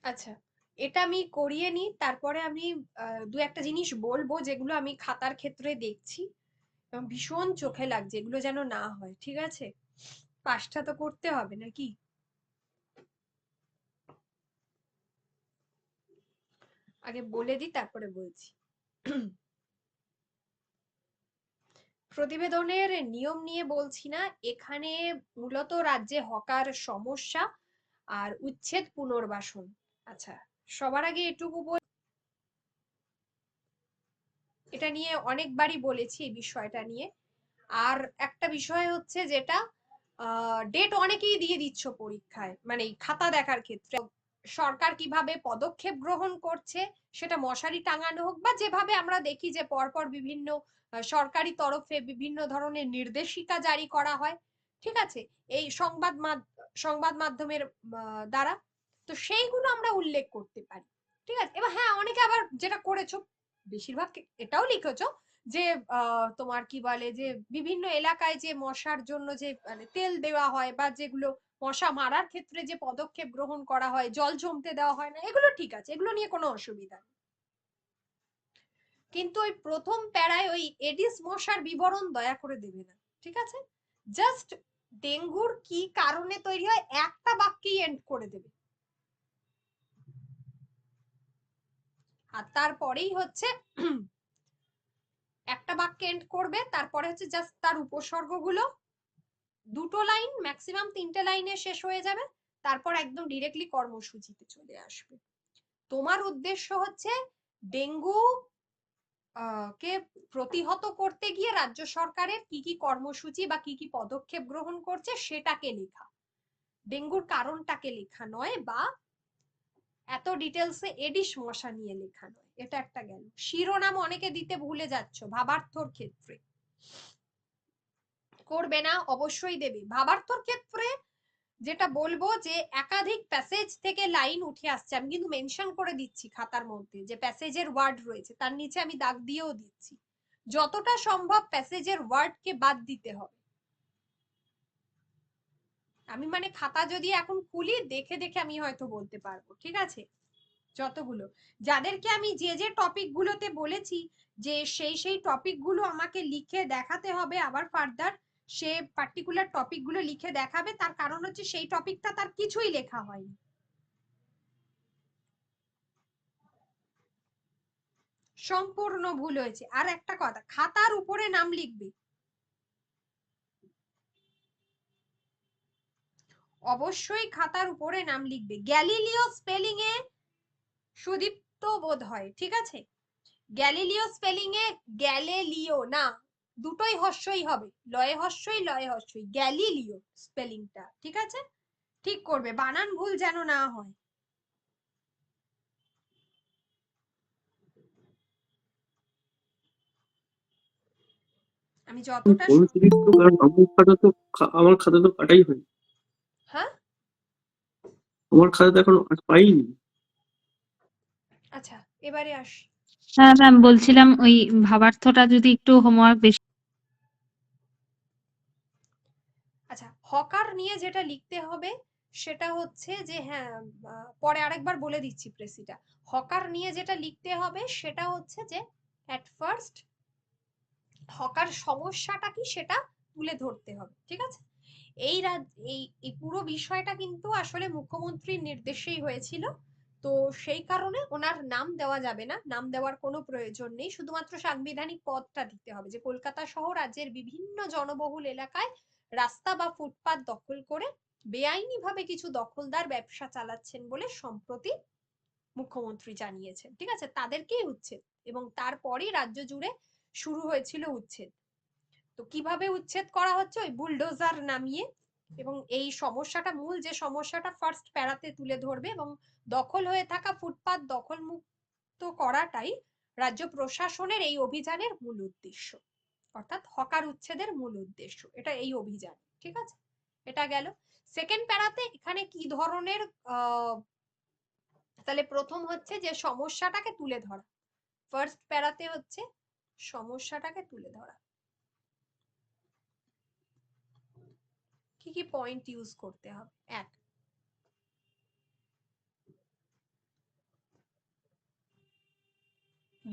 আচ্ছা, এটা আমি করিয়ে নিই, তারপরে আমি দু একটা জিনিস বলবো যেগুলো আমি খাতার ক্ষেত্রে দেখছি এবং ভীষণ চোখে লাগছে, এগুলো যেন না হয়, ঠিক আছে? পাসটা তো করতে হবে নাকি? আগে বলে দিই তারপরে বলছি। প্রতিবেদনের নিয়ম নিয়ে বলছি না, এখানে মূলত রাজ্যে হকার সমস্যা আর উচ্ছেদ পুনর্বাসন। আচ্ছা, সবার আগে এটুকু এটা নিয়ে অনেকবারই বলেছি এই বিষয়টা নিয়ে। আর একটা বিষয় হচ্ছে যেটা ডেট অনেকেই দিয়ে দিচ্ছ পরীক্ষায়, মানে এই খাতা দেখার ক্ষেত্রে সরকার কিভাবে পদক্ষেপ গ্রহণ করছে, সেটা মশারি টাঙানো হোক বা যেভাবে আমরা দেখি যে পরপর বিভিন্ন সরকারি তরফে বিভিন্ন ধরনের নির্দেশিকা জারি করা হয়, ঠিক আছে, এই সংবাদ মাধ্যমের দ্বারা, তো সেইগুলো আমরা উল্লেখ করতে পারি, ঠিক আছে। এবার হ্যাঁ, অনেকে আবার যেটা করেছো, বেশিরভাগ এটাও লিখেছো যে তোমার কি বলে যে বিভিন্ন এলাকায় যে মশার জন্য যে মানে তেল দেওয়া হয় বা যেগুলো মশা মারার ক্ষেত্রে যে পদক্ষেপ গ্রহণ করা হয়, জল জমতে দেওয়া হয় না, এগুলো ঠিক আছে, এগুলো নিয়ে কোনো অসুবিধা নেই। কিন্তু ওই প্রথম প্যারায় ওই এডিস মশার বিবরণ দয়া করে দেবে না, ঠিক আছে? জাস্ট ডেঙ্গুর কি কারণে তৈরি হয় একটা বাক্যেই এন্ড করে দেবে। আর তারপরেই হচ্ছে একটা বাক্যে এন্ড করবে, তারপরে হচ্ছে জাস্ট তার উপসর্গগুলো, দুটো লাইন ম্যাক্সিমাম, তিনটে লাইনে শেষ হয়ে যাবে, তারপর একদম ডিরেক্টলি কর্মসূচিতে চলে আসবে। তোমার উদ্দেশ্য হচ্ছে ডেঙ্গু কে প্রতিহত করতে গিয়ে রাজ্য সরকারের কি কি কর্মসূচি বা কি কি পদক্ষেপ গ্রহণ করছে সেটাকে লেখা, ডেঙ্গুর কারণটাকে লেখা নয়, বা এত ডিটেলসে এডিস মশা নিয়ে লেখা নয়। এটা একটা গেল। শিরোনাম অনেকে দিতে ভুলে যাচ্ছ ভাবার্থর ক্ষেত্রে, করবে না, অবশ্যই দেবে ভাবার্থর ক্ষেত্রে। যেটা বলবো যে একাধিক প্যাসেজ থেকে লাইন উঠে আসছে, আমি কিন্তু মেনশন করে দিচ্ছি খাতার মধ্যে যে প্যাসেজের ওয়ার্ড রয়েছে, তার নিচে আমি দাগ দিয়েও দিচ্ছি, যতটা সম্ভব প্যাসেজের ওয়ার্ডকে বাদ দিতে হবে। আমি মানে খাতা যদি এখন খুলি, দেখে দেখে আমি হয়তো বলতে পারবো, ঠিক আছে? যতগুলো, যাদেরকে আমি যে যে টপিক গুলোতে বলেছি যে সেই টপিক গুলো আমাকে লিখে দেখাতে হবে, আবার ফার্দার সে পার্টিকুলার টপিক গুলো লিখে দেখাবে, তার কারণ হচ্ছে সেই টপিকটা তার কিছুই লেখা হয়নি। সম্পূর্ণ ভুল হয়েছে। আর একটা কথা, খাতার উপরে নাম লিখবে, অবশ্যই খাতার উপরে নাম লিখবে। গ্যালিলিও স্পেলিং এ সুদীপ্ত বোধ হয়, ঠিক আছে? গ্যালিলিও স্পেলিং এ গ্যালিলিও না, দুটোই হস্যই হবে, লয়ে হস্যই লয়ে হস্যই, গ্যালিলিও স্পেলিংটা, ঠিক আছে? ঠিক করবে, বানান ভুল যেন না হয়। আমি যতটা কারণ আমার খাতা তো কাটাই হয়নি। হ্যাঁ, আমার খাতা এখন পাইনি। আচ্ছা, এবারে আসি। হ্যাঁ ম্যাম, বলছিলাম ওই ভাবার্থটা যদি একটু হোমওয়ার্ক বেশি। আচ্ছা, হকার নিয়ে যেটা লিখতে হবে সেটা হচ্ছে যে হ্যাঁ, পরে আরেকবার বলে দিচ্ছি প্রেসিটা। হকার নিয়ে যেটা লিখতে হবে সেটা হচ্ছে যে অ্যাট ফার্স্ট হকার সমস্যাটা কি সেটা তুলে ধরতে হবে, ঠিক আছে? এই এই পুরো বিষয়টা কিন্তু আসলে মুখ্যমন্ত্রীর নির্দেশেই হয়েছিল, তো সেই কারণে ওনার নাম দেওয়া যাবে না, নাম দেওয়ার কোনো প্রয়োজন নেই, শুধুমাত্র সাংবিধানিক পদটা দিতে হবে যে কলকাতা সহ রাজ্যের বিভিন্ন জনবহুল এলাকায় রাস্তা বা ফুটপাত দখল করে বেআইনি ভাবে কিছু দখলদার ব্যবসা চালাচ্ছেন বলে সম্প্রতি মুখ্যমন্ত্রী জানিয়েছেন, ঠিক আছে, তাদেরকেই উচ্ছেদ। এবং তারপরই রাজ্য জুড়ে শুরু হয়েছিল উচ্ছেদ। তো কিভাবে উচ্ছেদ করা হচ্ছে, ওই বুলডোজার নামিয়ে, এবং এই সমস্যাটা, মূল যে সমস্যাটা ফার্স্ট প্যারাতে তুলে ধরবে, এবং দখল হয়ে থাকা ফুটপাত দখল মুক্ত করাটাই রাজ্য প্রশাসনের এই অভিযানের মূল উদ্দেশ্য, অর্থাৎ হকার উচ্ছেদের মূল উদ্দেশ্য, এটা এই অভিযান, ঠিক আছে? এটা গেল। সেকেন্ড প্যারাতে এখানে কি ধরনের তাহলে প্রথম হচ্ছে যে সমস্যাটাকে তুলে ধরা, ফার্স্ট প্যারাতে হচ্ছে সমস্যাটাকে তুলে ধরা। কি কি পয়েন্ট ইউজ করতে হবে? এক,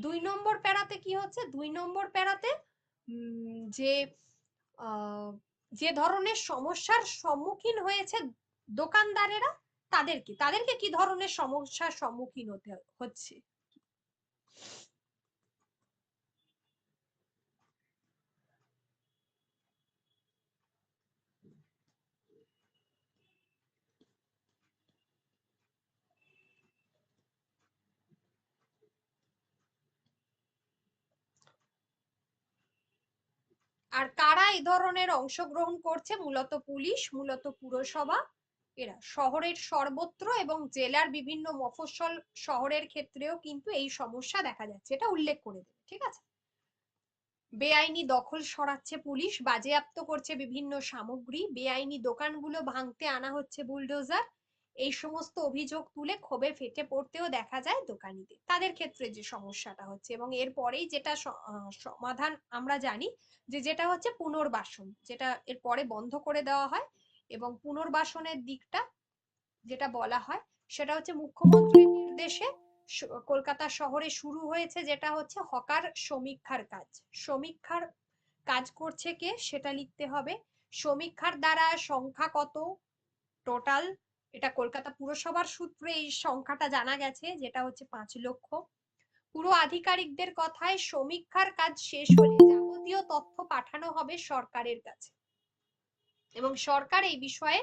2 নম্বর প্যারাতে কি হচ্ছে, 2 নম্বর প্যারাতে যে যে ধরনের সমস্যার সম্মুখীন হয়েছে দোকানদারেরা, তাদেরকে কি ধরনের সমস্যার সম্মুখীন হতে হচ্ছে। আর কারা এই ধরনের অংশগ্রহণ করছে, মূলত পুলিশ, মূলত পুরসভা, এরা শহরের সর্বত্র এবং জেলার বিভিন্ন মফস্বল শহরের ক্ষেত্রেও কিন্তু এই সমস্যা দেখা যাচ্ছে, এটা উল্লেখ করে দেবে, ঠিক আছে। বেআইনি দখল সরাচ্ছে পুলিশ, বাজেয়াপ্ত করছে বিভিন্ন সামগ্রী, বেআইনি দোকানগুলো ভাঙতে আনা হচ্ছে বুলডোজার, এই সমস্ত অভিযোগ তুলে ক্ষোভে ফেটে পড়তেও দেখা যায় দোকানিদের, তাদের ক্ষেত্রে যে সমস্যাটা হচ্ছে। এবং এরপরেই যেটা সমাধান আমরা জানি যে যেটা হচ্ছে পুনর্বাসন, যেটা এরপরে বন্ধ করে দেওয়া হয়। এবং পুনর্বাসনের দিকটা যেটা বলা হয় সেটা হচ্ছে মুখ্যমন্ত্রীর নির্দেশে কলকাতা শহরে শুরু হয়েছে, যেটা হচ্ছে হকার সমীক্ষার কাজ। সমীক্ষার কাজ করছে কে সেটা লিখতে হবে, সমীক্ষার দ্বারা সংখ্যা কত টোটাল, এটা কলকাতা পুরসভার সূত্রে এই সংখ্যাটা জানা গেছে, যেটা হচ্ছে 5 লক্ষ। পুরো আধিকারিকদের কথায় সমীক্ষার কাজ শেষ হলে যাবতীয় তথ্য পাঠানো হবে সরকারের কাছে, এবং সরকার এই বিষয়ে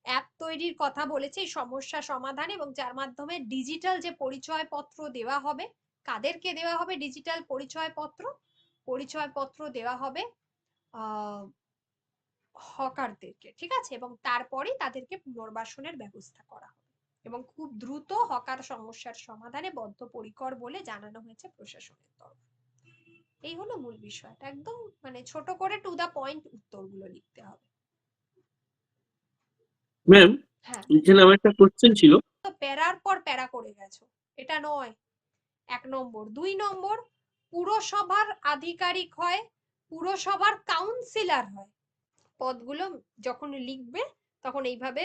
অ্যাপ তৈরির কথা বলেছে এই সমস্যা সমাধান, এবং যার মাধ্যমে ডিজিটাল যে পরিচয়পত্র দেওয়া হবে, কাদেরকে দেওয়া হবে ডিজিটাল পরিচয়পত্র, পরিচয়পত্র দেওয়া হবে হকারদেরকে, ঠিক আছে। এবং তারপরেই তাদেরকে পুনর্বাসনের ব্যবস্থা করা হবে, এবং খুব দ্রুত হকার সমস্যার সমাধানে বদ্ধপরিকর বলে জানানো হয়েছে প্রশাসনের তরফ। এই হলো মূল বিষয়টা, একদম মানে ছোট করে টু দা পয়েন্ট উত্তরগুলো লিখতে হবে। ম্যাম, হ্যাঁ, এখানে আমার একটা কোশ্চেন ছিল। তো প্যারার পর প্যারা করে গেছো, এটা নয়। 1 নম্বর। 2 নম্বর, পুরসভার আধিকারিক হয়, পুরসভার কাউন্সিলর হয়। পদগুলো যখন লিখবে তখন এইভাবে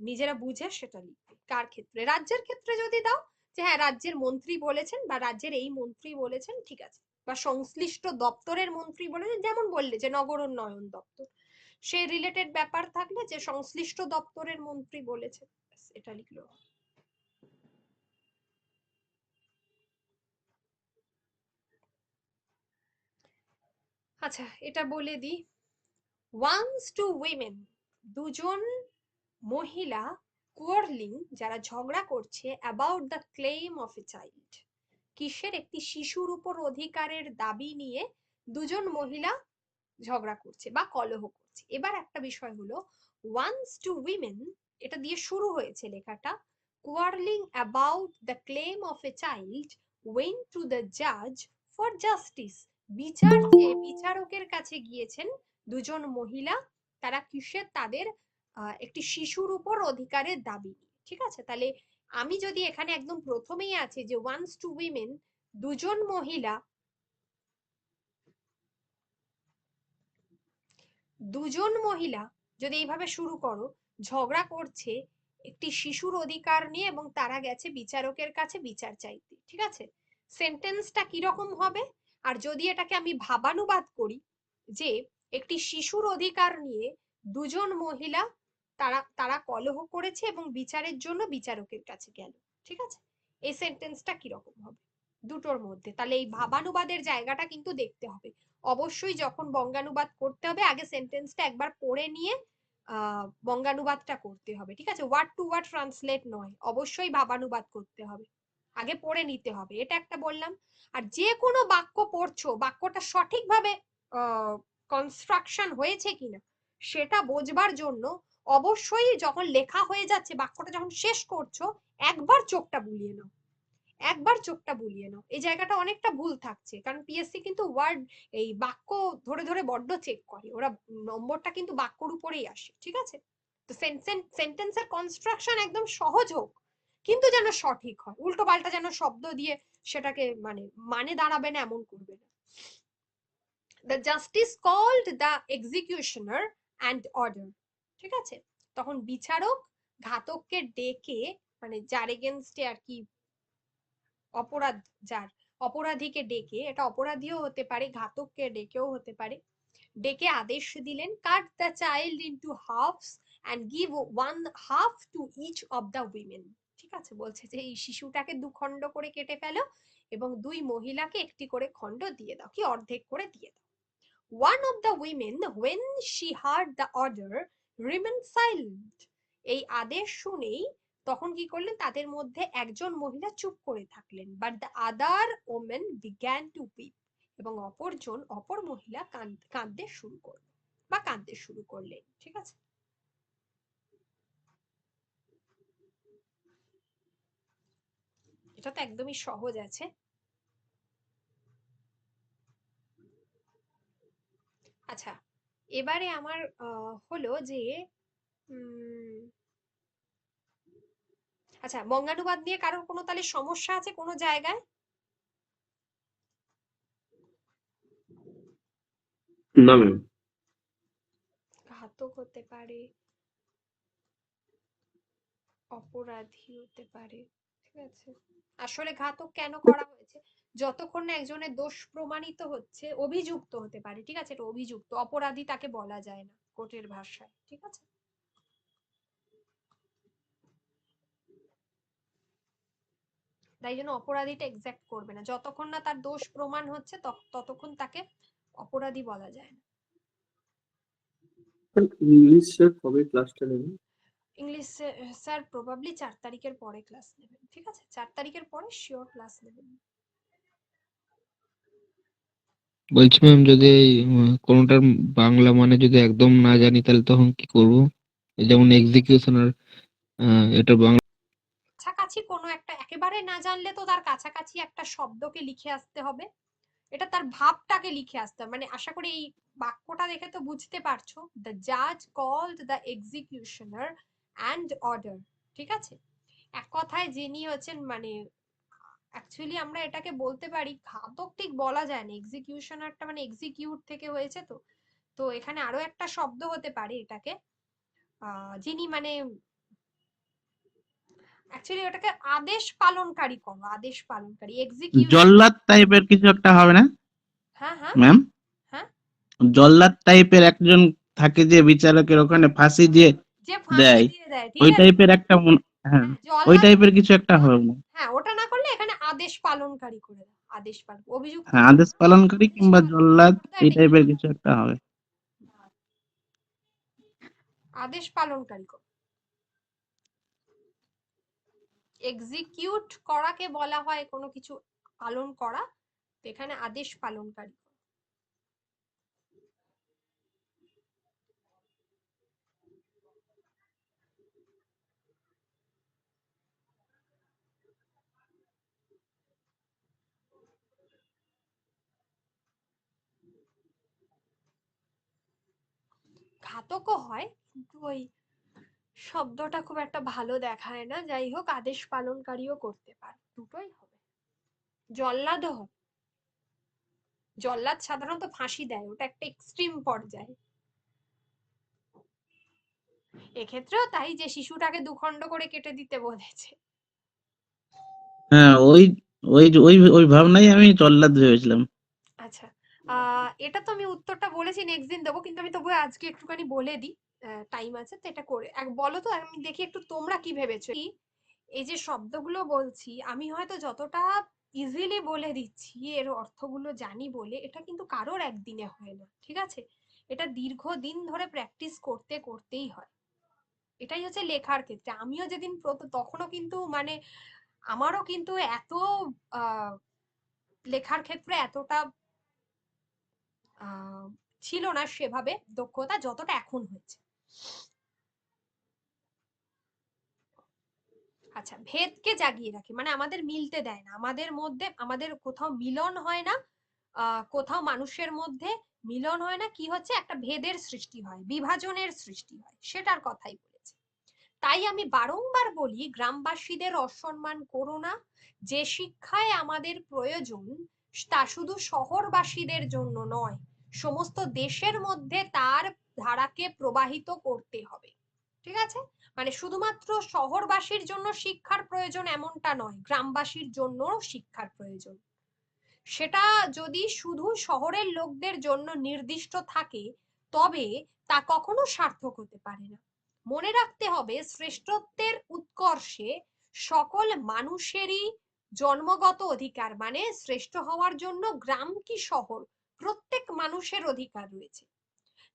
নিজেরা বুঝে সেটা লিখবে। কার ক্ষেত্রে, রাজ্যের ক্ষেত্রে যদি দাও যে হ্যাঁ রাজ্যের মন্ত্রী বলেছেন বা রাজ্যের এই মন্ত্রী বলেছেন, ঠিক আছে, বা সংশ্লিষ্ট দপ্তরের মন্ত্রী বলেছেন, যেমন বললে যে নগর উন্নয়ন দপ্তর, সেই রিলেটেড ব্যাপার থাকলে যে সংশ্লিষ্ট দপ্তরের মন্ত্রী বলেছেন, এটা লিখলো। আচ্ছা, এটা বলে দিই, ওয়ান্স টু উইমেন, দুজন মহিলা কোয়ারলিং, যারা ঝগড়া করছে about the claim of a child, কিসের, একটি শিশুর উপর অধিকারের দাবি নিয়ে দুজন মহিলা ঝগড়া করছে বা কলহ করছে। এবার একটা বিষয় হলো ওয়ান্স টু উইমেন, এটা দিয়ে শুরু হয়েছে লেখাটা, quarrelling about the claim of a child went to the জাজ ফর জাস্টিস, বিচারকের কাছে গিয়েছেন দুজন মহিলা, তারা কিসের, তাদের একটি শিশুর উপর অধিকারের দাবি নিয়ে, ঠিক আছে। তাহলে আমি যদি এখানে একদম প্রথমেই আছে যে ওয়ান্স টু উইমেন, দুজন মহিলা, দুজন মহিলা যদি এইভাবে শুরু করো, ঝগড়া করছে একটি শিশুর অধিকার নিয়ে এবং তারা গেছে বিচারকের কাছে বিচার চাইতে, ঠিক আছে, সেন্টেন্সটা কিরকম হবে। আর যদি এটাকে আমি ভাবানুবাদ করি যে একটি শিশুর অধিকার নিয়ে দুজন মহিলা, তারা তারা কলহ করেছে এবং বিচারের জন্য বিচারকের কাছে গেল, ঠিক আছে, এই সেন্টেন্সটা কিরকম হবে দুটোর মধ্যে। তাহলে এই ভাবানুবাদের জায়গাটা কিন্তু দেখতে হবে। অবশ্যই যখন বঙ্গানুবাদ করতে হবে আগে সেন্টেন্সটা একবার পড়ে নিয়ে বঙ্গানুবাদটা করতে হবে, ঠিক আছে, ওয়ার্ড টু ওয়ার্ড ট্রান্সলেট নয়, অবশ্যই ভাবানুবাদ করতে হবে, আগে পড়ে নিতে হবে, এটা একটা বললাম। আর যে কোনো বাক্য পড়ছো, বাক্যটা সঠিকভাবে কনস্ট্রাকশন হয়েছে কিনা সেটা বোঝবার জন্য অবশ্যই যখন লেখা হয়ে যাচ্ছে, বাক্যটা যখন শেষ করছো, একবার চোখটা বুলিয়ে নাও, একবার চোখটা বুলিয়ে নাও। এই জায়গাটা অনেকটা ভুল থাকছে, কারণ পিএসসি কিন্তু ওয়ার্ড, এই বাক্য ধরে ধরে বড্ড চেক করে, ওরা নম্বরটা কিন্তু বাক্যর উপরেই আসে, ঠিক আছে। তো সেন্টেন্সের কনস্ট্রাকশন একদম সহজ হোক, কিন্তু যেন সঠিক হয়, উল্টো পাল্টা যেন শব্দ দিয়ে সেটাকে মানে দাঁড়াবে না এমন করবে না। The justice called the executioner and order, ঠিক আছে, তখন বিচারক ঘাতককে ডেকে, যার এগেনস্টে আর কি অপরাধ, যার অপরাধীকে ডেকে, এটা অপরাধীও হতে পারে, ঘাতককে ডেকেও হতে পারে, ডেকে আদেশ দিলেন, cut the child into halves and give one half to each of the women. ঠিক আছে, বলছে যে এই শিশুটাকে দুখণ্ড করে কেটে ফেলো এবং দুই মহিলাকে একটি করে খণ্ড দিয়ে দাও, কি অর্ধেক করে দিয়ে দাও। One of the women, when she heard the order, remained silent. এই আদেশ শুনেই তখন কি করলেন, তাদের মধ্যে একজন মহিলা চুপ করে থাকলেন, but the other woman began to weep. এবং অপর মহিলা কাঁদতে শুরু করলেন বা কাঁদতে শুরু করলেন। ঠিক আছে, এটা তো একদমই সহজ আছে। আচ্ছা, এবারে আমার হলো যে আচ্ছা, বঙ্গানুবাদ নিয়ে কারোর কোনো তাহলে সমস্যা আছে কোনো জায়গায়? না ম্যাম। ঘাতক হতে পারে, অপরাধী হতে পারে, ঠিক আছে। আসলে ঘাতক কেন করা হয়েছে, যতক্ষণ না একজনের দোষ প্রমাণিত হচ্ছে, অভিযুক্ত হতে পারে, ঠিক আছে, এটা অভিযুক্ত, অপরাধী তাকে বলা যায় না কোর্টের ভাষায়, ঠিক আছে। তাই জন্য অপরাধীটা এক্সাক্ট করবে না, যতক্ষণ না তার দোষ প্রমাণ হচ্ছে ততক্ষণ তাকে অপরাধী বলা যায় না। ইংলিশ স্যার কবে ক্লাসটা নেবেন? ইংলিশ স্যার প্রবাবলি 4 তারিখের পরে ক্লাস নেবেন, ঠিক আছে, 4 তারিখের পরে শিওর ক্লাস নেবেন। বলছি ম্যাম, যদি এই কোনোটার বাংলা মানে যদি একদম না জানি তাহলে তখন কি করব? যেমন এক্সিকিউশন আর এটা বাংলা। কাছাকাছি কোনো একটা, একেবারে না জানলে তো তার কাছাকাছি একটা শব্দকে লিখে আসতে হবে, এটা তার ভাবটাকে লিখে আসতে হবে, মানে আশা করি এই বাক্যটা দেখে তো বুঝতে পারছো, দ্য জাজ called the executioner and order, ঠিক আছে। এক কথায় যিনি হচ্ছেন, মানে অ্যাকচুয়ালি আমরা এটাকে বলতে পারি ঘাতক ঠিক বলা যায় না, এক্সিকিউশনারটা মানে এক্সিকিউট থেকে হয়েছে, তো তো এখানে আরো একটা শব্দ হতে পারে এটাকে, যিনি মানে অ্যাকচুয়ালি ওটাকে আদেশ পালনকারী করো, আদেশ পালনকারী, এক্সিকিউট। জল্লাদ টাইপের কিছু একটা হবে না হ্যাঁ হ্যাঁ ম্যাম? হ্যাঁ, জল্লাদ টাইপের একজন থাকে যে বিচারকের ওখানে ফাঁসি দিয়ে যে ফাঁসি দেয়, দিয়ে দেয়, ঠিক ওই আছে। টাইপের একটা হ্যাঁ, হ্যাঁ, ওই জল্লাদ। টাইপের কিছু একটা হবে না? হ্যাঁ, ওটা না করলে এখানে আদেশ পালনকারী করে দাও, আদেশ পালন, অভিযুক্ত হ্যাঁ, করো আদেশ না, পালনকারী আদেশ কিংবা পালন জল্লাদ এই এটাই, টাইপের কিছু একটা হবে। আদেশ পালনকারী করো। এক্সিকিউট করাকে বলা হয় কোনো কিছু পালন করা, তো এখানে আদেশ পালনকারী। ঘাতকও হয়, কিন্তু ওই শব্দটা খুব একটা ভালো দেখায় না, যাই হোক আদেশ পালনকারীও করতে পারে, দুটোই হবে। জল্লাদও হবে, জল্লাদ সাধারণত ফাঁসি দেয়, ওটা একটা এক্সট্রিম পর্যায়ে। এক্ষেত্রেও তাই, যে শিশুটাকে দুখণ্ড করে কেটে দিতে বলেছে। হ্যাঁ, ওই ওই ওই ওই ভাবনাই আমি জল্লাদ ভেবেছিলাম। আচ্ছা, এটা তো আমি উত্তরটা বলেছি নেক্সট দিন দেবো, কিন্তু আমি তবু আজকে একটুখানি বলে দিই, টাইম আছে তো এটা করে এক বলো তো, আমি দেখি একটু তোমরা কি ভেবেছো। এই যে শব্দগুলো বলছি আমি হয়তো যতটা ইজিলি বলে দিচ্ছি, এর অর্থগুলো জানি বলে, এটা কিন্তু কারোর একদিনে হয় না, ঠিক আছে, এটা দীর্ঘদিন ধরে প্র্যাকটিস করতে করতেই হয়। এটাই হচ্ছে লেখার ক্ষেত্রে, আমিও যেদিন তখনও কিন্তু মানে আমারও কিন্তু এত আহ লেখার ক্ষেত্রে এতটা আহ ছিল না সেভাবে দক্ষতা যতটা এখন হয়েছে। আচ্ছা, ভেদকে জাগিয়ে রাখে মানে আমাদের মিলতে দেয় না, আমাদের মধ্যে আমাদের কোথাও মিলন হয় না, কোথাও মানুষের মধ্যে মিলন হয় না, কি হচ্ছে একটা ভেদের সৃষ্টি হয়, বিভাজনের সৃষ্টি হয়, সেটার কথাই বলেছে। তাই আমি বারংবার বলি, গ্রামবাসীদের অসম্মান করো না, যে শিক্ষায় আমাদের প্রয়োজন তা শুধু শহরবাসীদের জন্য নয়, সমস্ত দেশের মধ্যে তার ধারাকে প্রবাহিত করতে হবে, ঠিক আছে। মানে শুধুমাত্র শহরবাসীর জন্য শিক্ষার প্রয়োজন এমনটা নয়, গ্রামবাসীর জন্য শিক্ষার প্রয়োজন, সেটা যদি শুধু শহরের লোকদের জন্য নির্দিষ্ট থাকে তবে তা কখনো সার্থক হতে পারে না। মনে রাখতে হবে শ্রেষ্ঠত্বের উৎকর্ষে সকল মানুষেরই জন্মগত অধিকার, মানে শ্রেষ্ঠ হওয়ার জন্য গ্রাম কি শহর প্রত্যেক মানুষের অধিকার রয়েছে।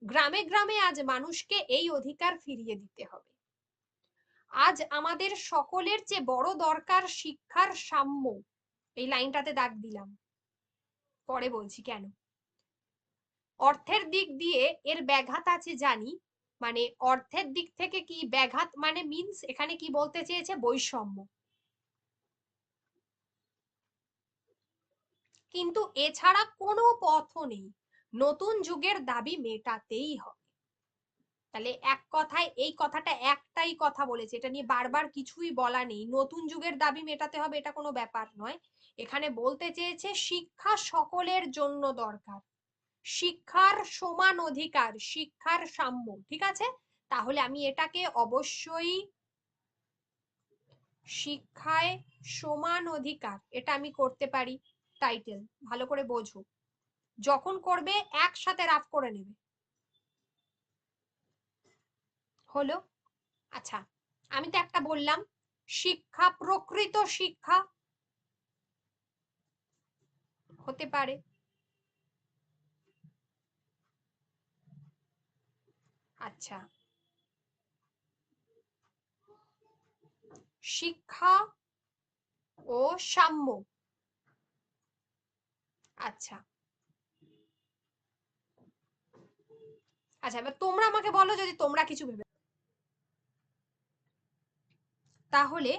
গ্রামে গ্রামে আজ মানুষকে এই অধিকার ফিরিয়ে দিতে হবে। আজ আমাদের সকলের চেয়ে বড় দরকার শিক্ষার সাম্য। এই লাইনটাতে দাগ দিলাম, পরে বলছি কেন। অর্থের দিক দিয়ে এর ব্যাঘাত আছে জানি, মানে অর্থের দিক থেকে কি ব্যাঘাত মানে মিন্স এখানে কি বলতে চেয়েছে, বৈষম্য। কিন্তু এছাড়া কোনো পথও নেই, নতুন যুগের দাবি মেটাতেই হবে। তাহলে এক কথায় এই কথাটা একটাই কথা বলেছে, এটা নিয়ে বারবার কিছুই বলা নেই। নতুন যুগের দাবি মেটাতে হবে এটা কোনো ব্যাপার নয়, এখানে বলতে চেয়েছে শিক্ষা সকলের জন্য দরকার, শিক্ষার সমান অধিকার, শিক্ষার সাম্য। ঠিক আছে, তাহলে আমি এটাকে অবশ্যই শিক্ষায় সমান অধিকার এটা আমি করতে পারি টাইটেল। ভালো করে বোঝো, যখন করবে একসাথে রাফ করে নেবে। হলো? আচ্ছা, আমি তো একটা বললাম শিক্ষা, প্রকৃত শিক্ষা হতে পারে। আচ্ছা, শিক্ষা ও সাম্য। আচ্ছা আচ্ছা, এবার তোমরা আমাকে বলো যদি তোমরা কিছু ভেবে। তাহলে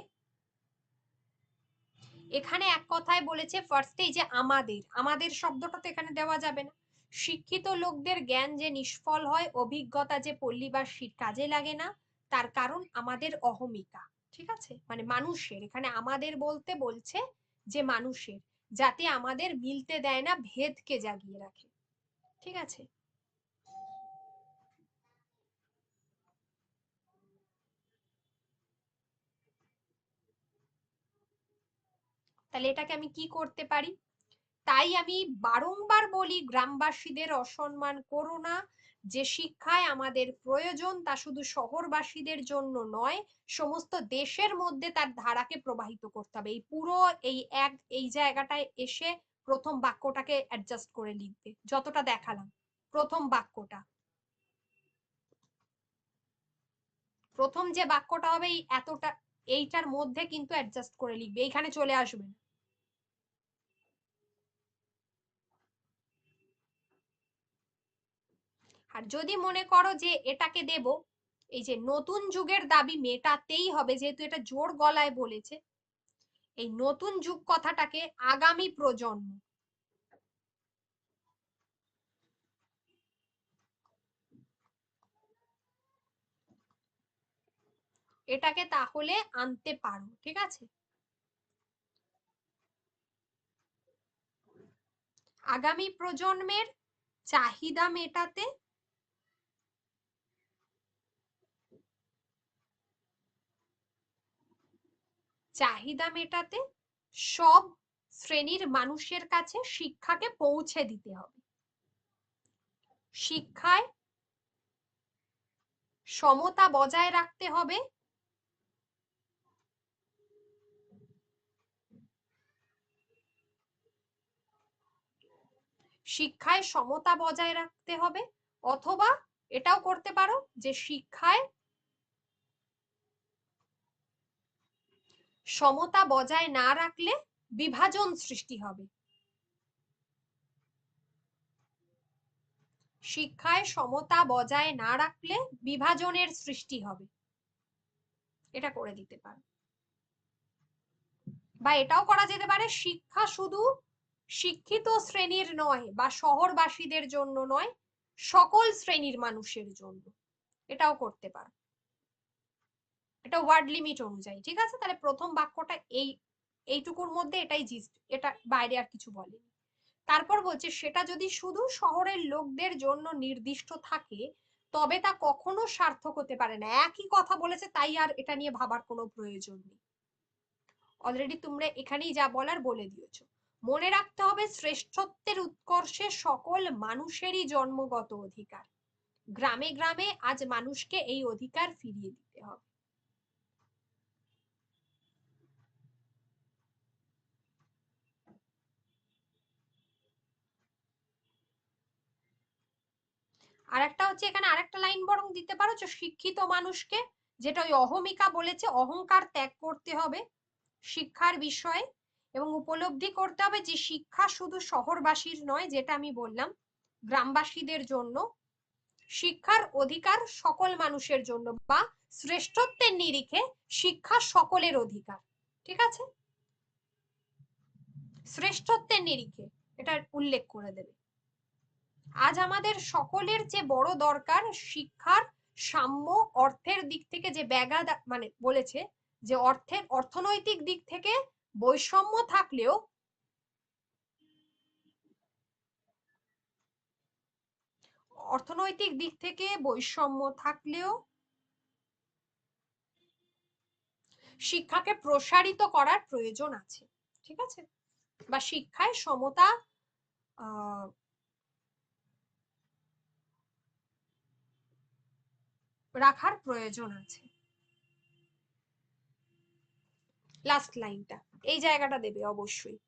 এখানে এক কথায় বলেছে ফার্স্টেই যে আমাদের, আমাদের শব্দটা তো এখানে দেওয়া যাবে না। শিক্ষিত লোকদের জ্ঞান যে নিষ্ফল হয়, অভিজ্ঞতা যে পল্লীবাসীর কাজে লাগে না, তার কারণ আমাদের অহমিকা। ঠিক আছে, মানে মানুষের, এখানে আমাদের বলতে বলছে যে মানুষের, যাতে আমাদের মিলতে দেয় না, ভেদকে জাগিয়ে রাখে। ঠিক আছে, তাহলে এটাকে আমি কি করতে পারি? তাই আমি বারংবার বলি গ্রামবাসীদের অসম্মান করো না। যে শিক্ষায় আমাদের প্রয়োজন তা শুধু শহরবাসীদের জন্য নয়, সমস্ত দেশের মধ্যে তার ধারাকে প্রবাহিত করতে হবে। এই পুরো এই জায়গাটায় এসে প্রথম বাক্যটাকে অ্যাডজাস্ট করে লিখবে, যতটা দেখালাম প্রথম বাক্যটা, প্রথম যে বাক্যটা হবে এই এতটা, এইটার মধ্যে কিন্তু অ্যাডজাস্ট করে লিখবে, এইখানে চলে আসবে না। আর যদি মনে করো যে এটাকে দেব, এই যে নতুন যুগের দাবি মেটাতেই হবে, যেহেতু এটা জোর গলায় বলেছে, এই নতুন যুগ কথাটাকে আগামী প্রজন্ম, এটাকে তাহলে আনতে পারো। ঠিক আছে, আগামী প্রজন্মের চাহিদা মেটাতে সব শ্রেণীর মানুষের কাছে শিক্ষাকে পৌঁছে দিতে হবে। শিক্ষায় সমতা বজায় রাখতে হবে, শিক্ষায় সমতা বজায় রাখতে হবে, অথবা এটাও করতে পারো যে শিক্ষায় সমতা বজায় না রাখলে বিভাজন সৃষ্টি হবে। শিক্ষায় সমতা বজায় না রাখলে বিভাজনের সৃষ্টি হবে, এটা করে দিতে পারো। বা এটাও করা যেতে পারে শিক্ষা শুধু শিক্ষিত শ্রেণীর নয় বা শহরবাসীদের জন্য নয়, সকল শ্রেণীর মানুষের জন্য, এটাও করতে পারো। এটা ওয়ার্ড লিমিট অনুযায়ী। ঠিক আছে, তাহলে প্রথম বাক্যটা এইটুকুর মধ্যে এটাই জিস্ট, এটা বাইরে আর কিছু বলেনি। তারপর বলছে সেটা যদি শুধু শহরের লোকদের জন্য নির্দিষ্ট থাকে তবে তা কখনো সার্থক হতে পারে না। একই কথা বলেছে, তাই আর এটা নিয়ে ভাবার কোনো প্রয়োজন নেই, অলরেডি তোমরা এখানেই যা বলার বলে দিয়েছো। মনে রাখতে হবে শ্রেষ্ঠত্বের উৎকর্ষে সকল মানুষেরই জন্মগত অধিকার। গ্রামে গ্রামে আজ মানুষকে এই অধিকার ফিরিয়ে দিতে হবে। আরেকটা হচ্ছে এখানে আরেকটা লাইন বরং দিতে পারো, যে শিক্ষিত মানুষকে, যেটা ওই অহমিকা বলেছে, অহংকার ত্যাগ করতে হবে শিক্ষার বিষয়ে, এবং উপলব্ধি করতে হবে যে শিক্ষা শুধু শহরবাসীর নয়, যেটা আমি বললাম গ্রামবাসীদের জন্য। শিক্ষার অধিকার সকল মানুষের জন্য, বা শ্রেষ্ঠত্বের নিরিখে শিক্ষা সকলের অধিকার। ঠিক আছে, শ্রেষ্ঠত্বের নিরিখে এটা উল্লেখ করে দেবে। আজ আমাদের সকলের যে বড় দরকার শিক্ষার সাম্য, অর্থের দিক থেকে যে ব্যাঘাত মানে বলেছে যে অর্থনৈতিক দিক থেকে বৈষম্য থাকলেও শিক্ষাকে প্রসারিত করার প্রয়োজন আছে। ঠিক আছে, বা শিক্ষায় সমতা রাখার প্রয়োজন আছে। লাস্ট লাইনটা এই জায়গাটা দেবে অবশ্যই,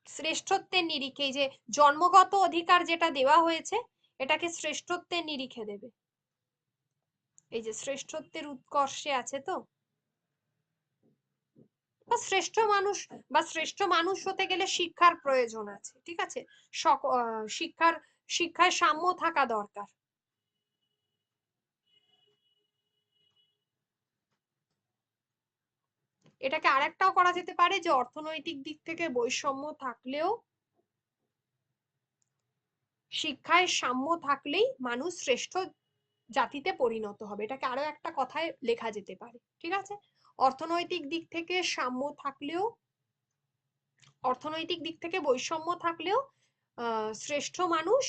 শ্রেষ্ঠত্বের নিরিখে। যে জন্মগত অধিকার যেটা দেওয়া হয়েছে এটাকে শ্রেষ্ঠত্বের নিরিখে দেবে। এই যে শ্রেষ্ঠত্বের উৎকর্ষে আছে তো, বা শ্রেষ্ঠ মানুষ হতে গেলে শিক্ষার প্রয়োজন আছে। ঠিক আছে, শিক্ষায় সাম্য থাকা দরকার। এটাকে আরেকটাও করা যেতে পারে যে অর্থনৈতিক দিক থেকে বৈষম্য থাকলেও শিক্ষায় সাম্য থাকলেই মানুষ শ্রেষ্ঠ জাতিতে পরিণত হবে। এটাকে আরো একটা কথায় লেখা যেতে পারে। ঠিক আছে, অর্থনৈতিক দিক থেকে সাম্য থাকলেও, অর্থনৈতিক দিক থেকে বৈষম্য থাকলেও শ্রেষ্ঠ মানুষ,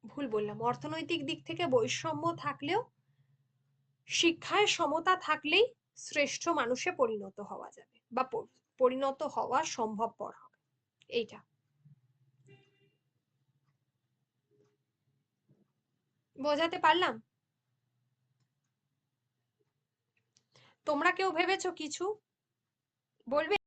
ভুল বললাম, অর্থনৈতিক দিক থেকে বৈষম্য থাকলেও শিক্ষায় সমতা থাকলেই শ্রেষ্ঠ মানুষে পরিণত হওয়া যাবে, বা পরিণত হওয়া সম্ভবপর হবে। এইটা বোঝাতে পারলাম? তোমরা কেউ ভেবেছো কিছু বলবে?